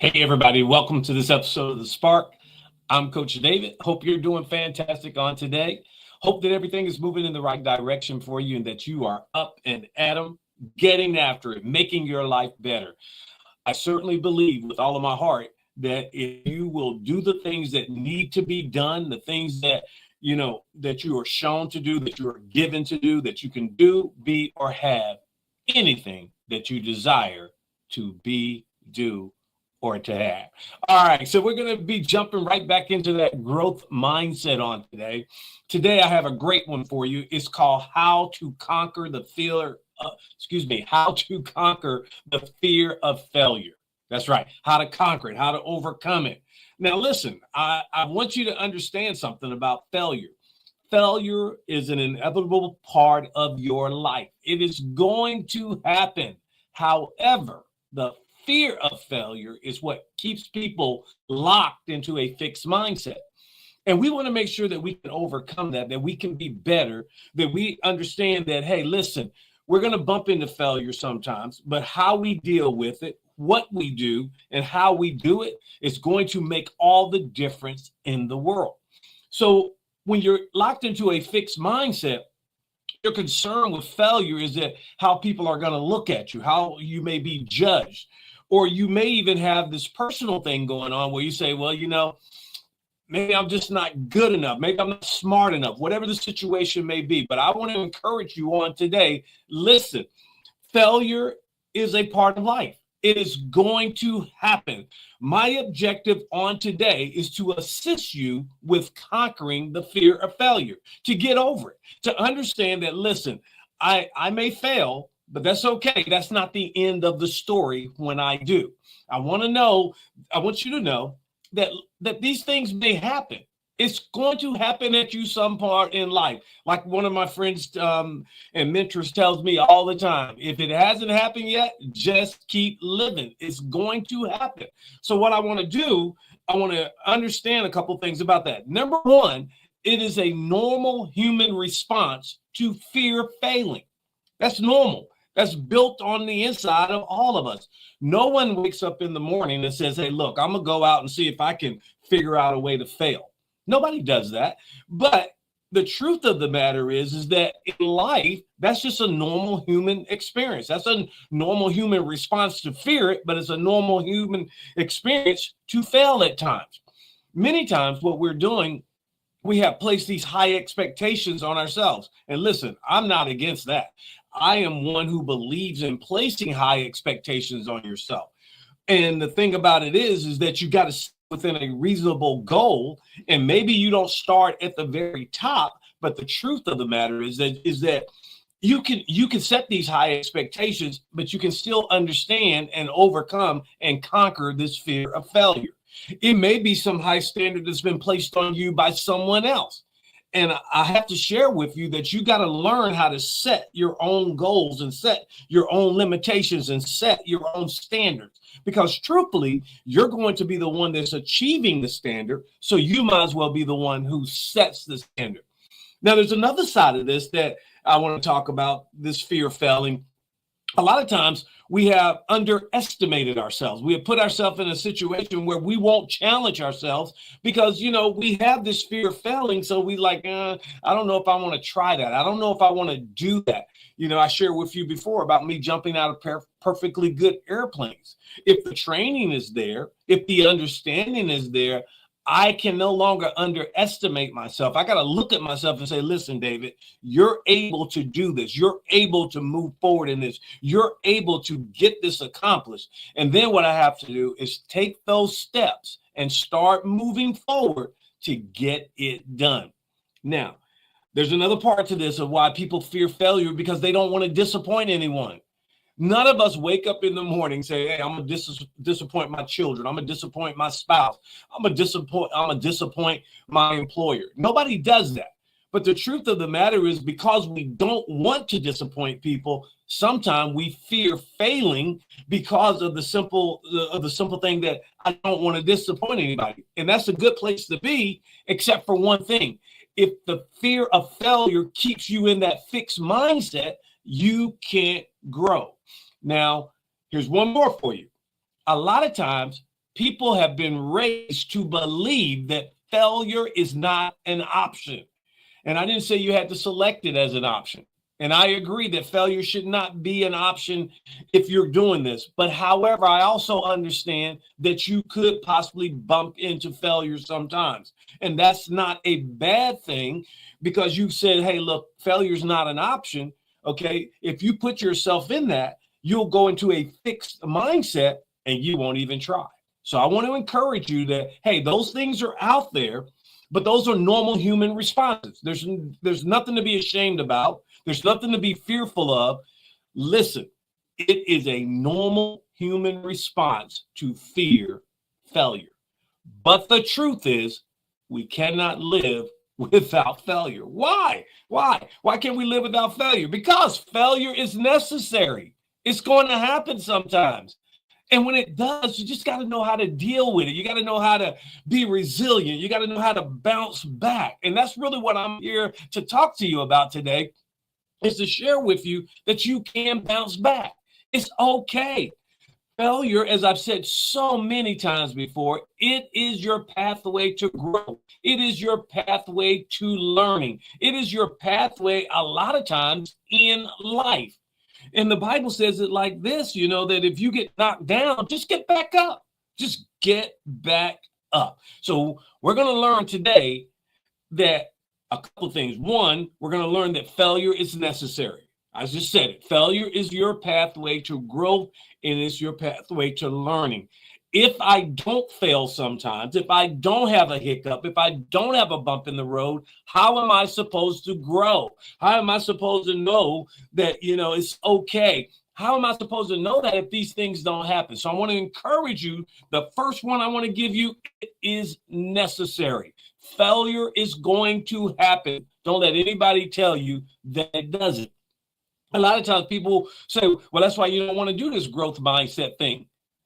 Hey, everybody, welcome to this episode of The Spark. I'm Coach David. Hope you're doing fantastic on today. Hope that everything is moving in the right direction for you and that you are up and at 'em, getting after it, making your life better. I certainly believe with all of my heart that if you will do the things that need to be done, the things that that you are shown to do, that you are given to do, that you can do, be, or have anything that you desire to be, do, or to have. All right, so we're going to be jumping right back into that growth mindset on today. Today, I have a great one for you. It's called How to Conquer the Fear. How to Conquer the Fear of Failure. That's right. How to conquer it, how to overcome it. Now, listen, I want you to understand something about failure. Failure is an inevitable part of your life. It is going to happen. However, the fear of failure is what keeps people locked into a fixed mindset. And we want to make sure that we can overcome that we can be better, that we understand that, hey, listen, we're going to bump into failure sometimes, but how we deal with it, what we do, and how we do it is going to make all the difference in the world. So when you're locked into a fixed mindset, your concern with failure is that how people are going to look at you, how you may be judged, or you may even have this personal thing going on where you say, well, maybe I'm just not good enough. Maybe I'm not smart enough, whatever the situation may be. But I want to encourage you on today. Listen, failure is a part of life. It is going to happen. My objective on today is to assist you with conquering the fear of failure, to get over it, to understand that, listen, I may fail, but that's okay. That's not the end of the story when I do. I want you to know that these things may happen. It's going to happen at you some part in life. Like one of my friends and mentors tells me all the time, if it hasn't happened yet, just keep living. It's going to happen. So what I want to do, I want to understand a couple things about that. Number one, it is a normal human response to fear failing. That's normal. That's built on the inside of all of us. No one wakes up in the morning and says, hey, look, I'm going to go out and see if I can figure out a way to fail. Nobody does that. But the truth of the matter is that in life, that's just a normal human experience. That's a normal human response to fear it, but it's a normal human experience to fail at times. Many times what we're doing, we have placed these high expectations on ourselves. And listen, I'm not against that. I am one who believes in placing high expectations on yourself. And the thing about it is that you got to sit within a reasonable goal. And maybe you don't start at the very top, but the truth of the matter is that you can set these high expectations, but you can still understand and overcome and conquer this fear of failure. It may be some high standard that's been placed on you by someone else. And I have to share with you that you got to learn how to set your own goals and set your own limitations and set your own standards. Because truthfully, you're going to be the one that's achieving the standard. So you might as well be the one who sets the standard. Now, there's another side of this that I want to talk about, this fear of failing. A lot of times we have underestimated ourselves. We have put ourselves in a situation where we won't challenge ourselves because, we have this fear of failing. So we I don't know if I want to try that. I don't know if I want to do that. I shared with you before about me jumping out of perfectly good airplanes. If the training is there, if the understanding is there, I can no longer underestimate myself. I got to look at myself and say, listen, David, you're able to do this. You're able to move forward in this. You're able to get this accomplished. And then what I have to do is take those steps and start moving forward to get it done. Now, there's another part to this of why people fear failure, because they don't want to disappoint anyone. None of us wake up in the morning and say, hey, I'm going to disappoint my children. I'm going to disappoint my spouse. I'm going to disappoint my employer. Nobody does that. But the truth of the matter is, because we don't want to disappoint people, sometimes we fear failing because of the simple thing that I don't want to disappoint anybody. And that's a good place to be, except for one thing. If the fear of failure keeps you in that fixed mindset, you can't grow. Now, here's one more for you. A lot of times People have been raised to believe that failure is not an option. And I didn't say you had to select it as an option. And I agree that failure should not be an option if you're doing this. But however, I also understand that you could possibly bump into failure sometimes. And that's not a bad thing because you said, hey, look, failure is not an option. Okay. If you put yourself in that, you'll go into a fixed mindset and you won't even try. So I want to encourage you that, hey, those things are out there, but those are normal human responses. There's nothing to be ashamed about. There's nothing to be fearful of. Listen, it is a normal human response to fear failure. But the truth is, we cannot live without failure. Why? Why can't we live without failure? Because failure is necessary. It's going to happen sometimes. And when it does, you just got to know how to deal with it. You got to know how to be resilient. You got to know how to bounce back. And that's really what I'm here to talk to you about today, is to share with you that you can bounce back. It's okay. Failure, as I've said so many times before, it is your pathway to growth. It is your pathway to learning. It is your pathway a lot of times in life. And the Bible says it like this, that if you get knocked down, just get back up. Just get back up. So we're going to learn today that a couple of things. One, we're going to learn that failure is necessary. I just said it. Failure is your pathway to growth, and it's your pathway to learning. If I don't fail sometimes, if I don't have a hiccup, if I don't have a bump in the road, how am I supposed to grow? How am I supposed to know that, it's okay? How am I supposed to know that if these things don't happen? So I want to encourage you. The first one I want to give you is necessary. Failure is going to happen. Don't let anybody tell you that it doesn't. A lot of times people say, well, that's why you don't want to do this growth mindset thing.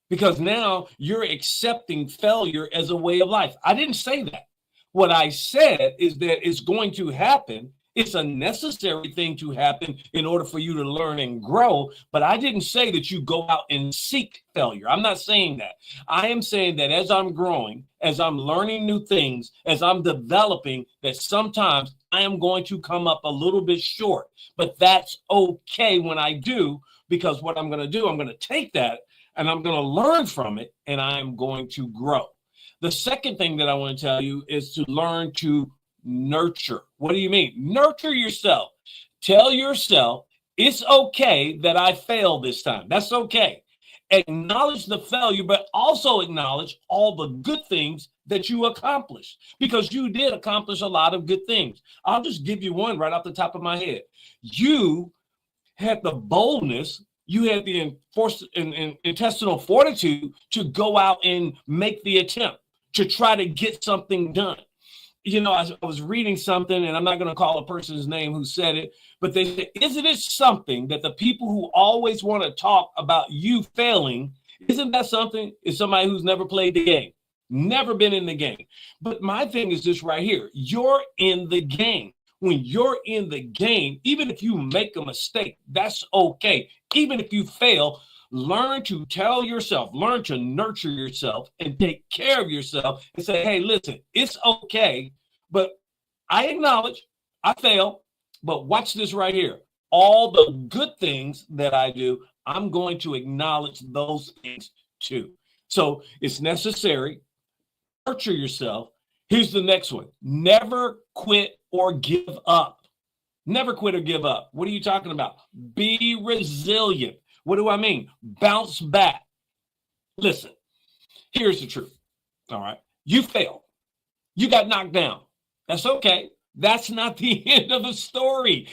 Because now you're accepting failure as a way of life. I didn't say that. What I said is that it's going to happen. It's a necessary thing to happen in order for you to learn and grow. But I didn't say that you go out and seek failure. I'm not saying that. I am saying that as I'm growing, as I'm learning new things, as I'm developing, that sometimes I am going to come up a little bit short. But that's okay when I do, because what I'm going to do, I'm going to take that and I'm going to learn from it, and I'm going to grow. The second thing that I want to tell you is to learn to nurture. What do you mean? Nurture yourself. Tell yourself, it's okay that I failed this time. That's okay. Acknowledge the failure, but also acknowledge all the good things that you accomplished, because you did accomplish a lot of good things. I'll just give you one right off the top of my head. You had the boldness, you had the intestinal fortitude to go out and make the attempt to try to get something done. I was reading something, and I'm not going to call a person's name who said it, but they said, isn't it something that the people who always want to talk about you failing, isn't that something? Is somebody who's never played the game, never been in the game. But my thing is this right here. You're in the game. When you're in the game, even if you make a mistake, that's okay. Even if you fail, learn to tell yourself, learn to nurture yourself and take care of yourself and say, hey, listen, it's okay, but I acknowledge I fail, but watch this right here. All the good things that I do, I'm going to acknowledge those things too. So it's necessary. Nurture yourself. Here's the next one. Never quit or give up. Never quit or give up. What are you talking about? Be resilient. What do I mean? Bounce back. Listen, here's the truth. All right. You failed. You got knocked down. That's okay. That's not the end of the story.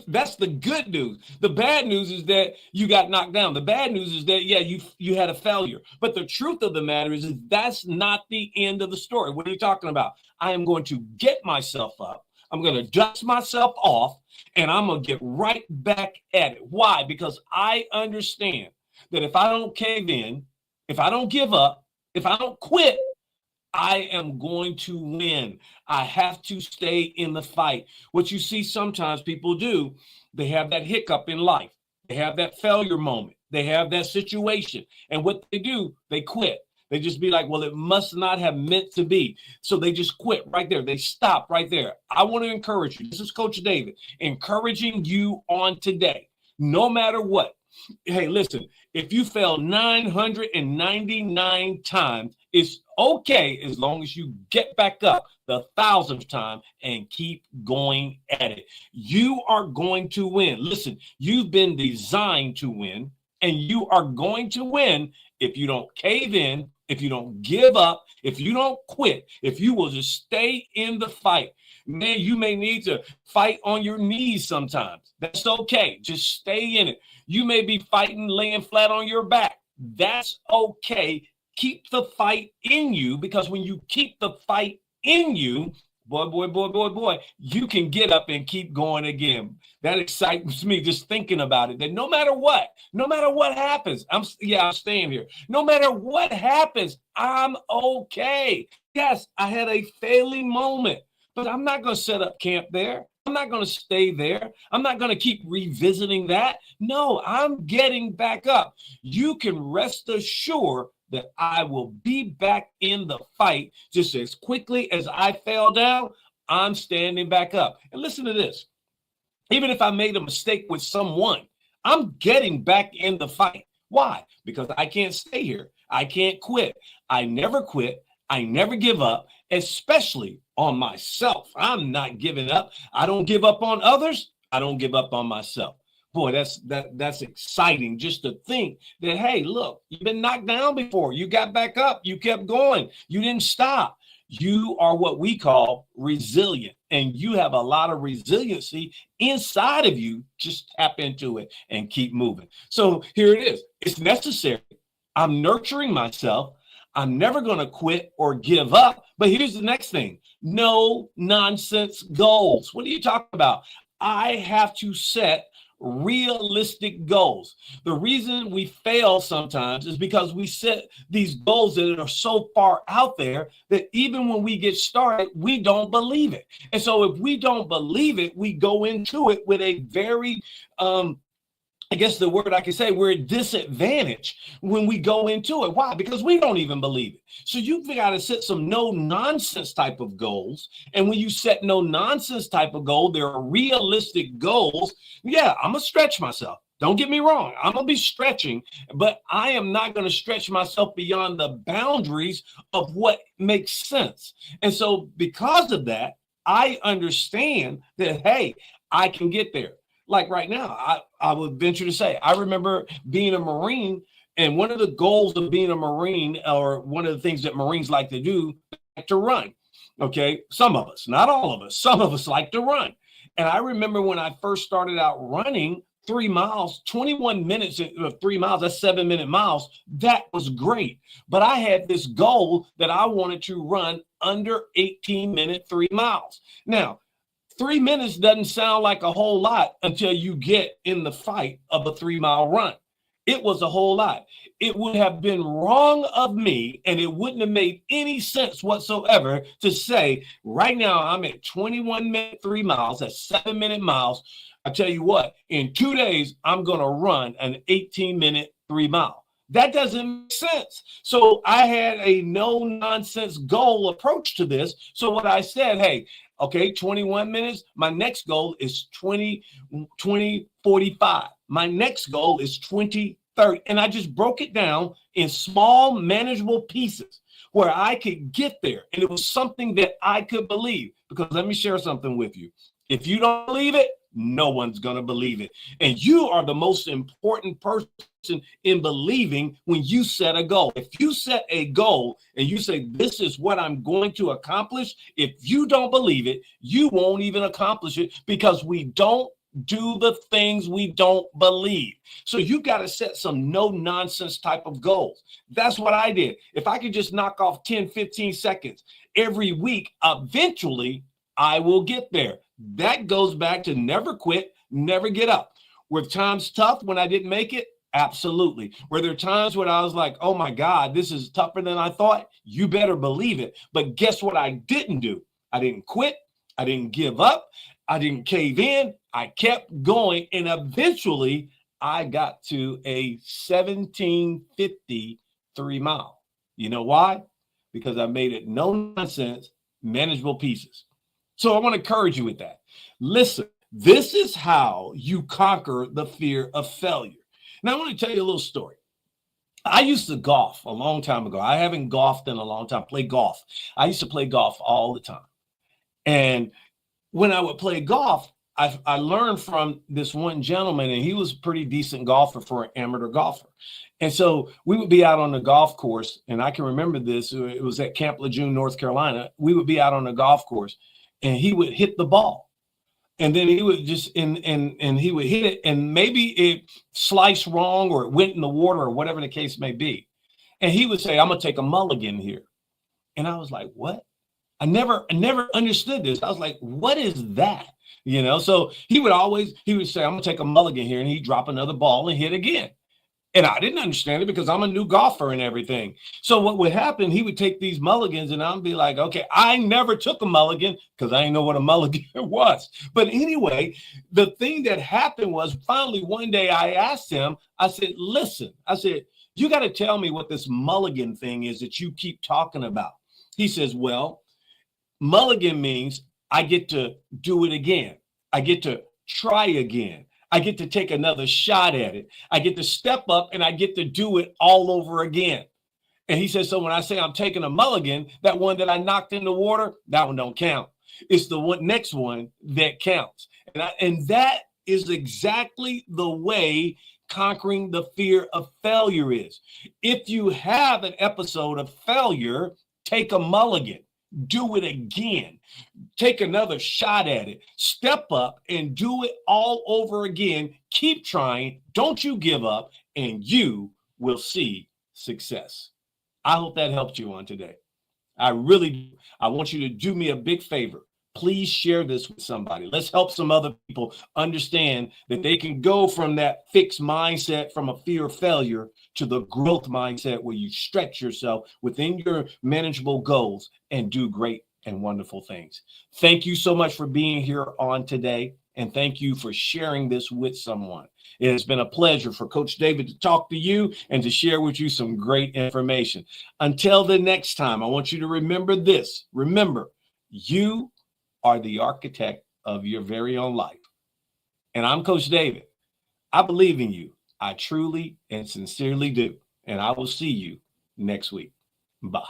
That's the good news. The bad news is that you got knocked down. The bad news is that, you had a failure. But the truth of the matter is that's not the end of the story. What are you talking about? I am going to get myself up. I'm going to dust myself off, and I'm going to get right back at it. Why? Because I understand that if I don't cave in, if I don't give up, if I don't quit, I am going to win. I have to stay in the fight. What you see sometimes people do, they have that hiccup in life. They have that failure moment. They have that situation. And what they do, they quit. They just be like, well, it must not have meant to be. So they just quit right there. They stop right there. I want to encourage you. This is Coach David encouraging you on today, no matter what. Hey, listen, if you fail 999 times, it's okay as long as you get back up the 1,000th time and keep going at it. You are going to win. Listen, you've been designed to win, and you are going to win if you don't cave in, if you don't give up, if you don't quit, if you will just stay in the fight. Man, you may need to fight on your knees sometimes. That's okay. Just stay in it. You may be fighting laying flat on your back. That's okay. Keep the fight in you, because when you keep the fight in you, boy, you can get up and keep going again. That excites me just thinking about it, that no matter what happens, I'm staying here. No matter what happens, I'm okay. Yes, I had a failing moment, but I'm not going to set up camp there. I'm not going to stay there. I'm not going to keep revisiting that. No, I'm getting back up. You can rest assured that I will be back in the fight just as quickly as I fell down. I'm standing back up. And listen to this. Even if I made a mistake with someone, I'm getting back in the fight. Why? Because I can't stay here. I can't quit. I never quit. I never give up, especially on myself. I'm not giving up. I don't give up on others. I don't give up on myself. Boy, that's exciting just to think that, hey, look, you've been knocked down before. You got back up. You kept going. You didn't stop. You are what we call resilient, and you have a lot of resiliency inside of you. Just tap into it and keep moving. So here it is. It's necessary. I'm nurturing myself. I'm never going to quit or give up. But here's the next thing. No nonsense goals. What are you talking about? I have to set realistic goals. The reason we fail sometimes is because we set these goals that are so far out there that even when we get started, we don't believe it. And so if we don't believe it, we go into it with a very, I guess the word I can say, we're at disadvantage when we go into it. Why? Because we don't even believe it. So you've got to set some no nonsense type of goals. And when you set no nonsense type of goal, there are realistic goals. Yeah, I'm going to stretch myself. Don't get me wrong. I'm going to be stretching, but I am not going to stretch myself beyond the boundaries of what makes sense. And so because of that, I understand that, hey, I can get there. Like right now, I would venture to say, I remember being a Marine, and one of the goals of being a Marine, or one of the things that Marines like to do, like to run. Okay, some of us, not all of us, some of us like to run. And I remember when I first started out running 3 miles, 21 minutes of 3 miles, that's 7-minute miles. That was great. But I had this goal that I wanted to run under 18-minute 3 miles. Now, 3 minutes doesn't sound like a whole lot until you get in the fight of a 3-mile run. It was a whole lot. It would have been wrong of me, and it wouldn't have made any sense whatsoever to say, right now I'm at 21-minute 3 miles, that's 7-minute miles. I tell you what, in 2 days, I'm going to run an 18-minute 3 mile. That doesn't make sense. So I had a no nonsense goal approach to this. So what I said, hey, okay, 21 minutes. My next goal is 20:45. My next goal is 20:30. And I just broke it down in small, manageable pieces where I could get there. And it was something that I could believe. Because let me share something with you. If you don't believe it, no one's going to believe it. And you are the most important person in believing when you set a goal. If you set a goal and you say, this is what I'm going to accomplish, if you don't believe it, you won't even accomplish it, because we don't do the things we don't believe. So you got to set some no nonsense type of goals. That's what I did. If I could just knock off 10, 15 seconds every week, eventually I will get there. That goes back to never quit, never get up. Were times tough when I didn't make it? Absolutely. Were there times when I was like, oh my God, this is tougher than I thought? You better believe it. But guess what I didn't do? I didn't quit. I didn't give up. I didn't cave in. I kept going. And eventually I got to a 17:50 3 mile. You know why? Because I made it no nonsense, manageable pieces. So I want to encourage you with that. Listen, this is how you conquer the fear of failure. Now, I want to tell you a little story. I used to golf a long time ago. I haven't golfed in a long time, play golf. I used to play golf all the time. And when I would play golf, I learned from this one gentleman, and he was a pretty decent golfer for an amateur golfer. And so we would be out on the golf course, and I can remember this. It was at Camp Lejeune, North Carolina. We would be out on the golf course, and he would hit the ball. And then he would just and he would hit it, and maybe it sliced wrong or it went in the water or whatever the case may be. And he would say, "I'm gonna take a mulligan here." And I was like, "What?" I never understood this. I was like, "What is that?" So he would say, "I'm gonna take a mulligan here," and he'd drop another ball and hit again. And I didn't understand it because I'm a new golfer and everything. So what would happen, he would take these mulligans and I'd be like, okay, I never took a mulligan because I didn't know what a mulligan was. But anyway, the thing that happened was finally one day I asked him, I said, listen, you got to tell me what this mulligan thing is that you keep talking about. He says, well, mulligan means I get to do it again. I get to try again. I get to take another shot at it. I get to step up and I get to do it all over again. And he says, so when I say I'm taking a mulligan, that one that I knocked in the water, that one don't count. It's the next one that counts. And that is exactly the way conquering the fear of failure is. If you have an episode of failure, take a mulligan. Do it again. Take another shot at it. Step up and do it all over again. Keep trying. Don't you give up, and you will see success. I hope that helped you on today. I want you to do me a big favor. Please share this with somebody. Let's help some other people understand that they can go from that fixed mindset from a fear of failure to the growth mindset where you stretch yourself within your manageable goals and do great and wonderful things. Thank you so much for being here on today. And thank you for sharing this with someone. It has been a pleasure for Coach David to talk to you and to share with you some great information. Until the next time, I want you to remember this. Remember, you are the architect of your very own life. And I'm Coach David. I believe in you. I truly and sincerely do. And I will see you next week. Bye.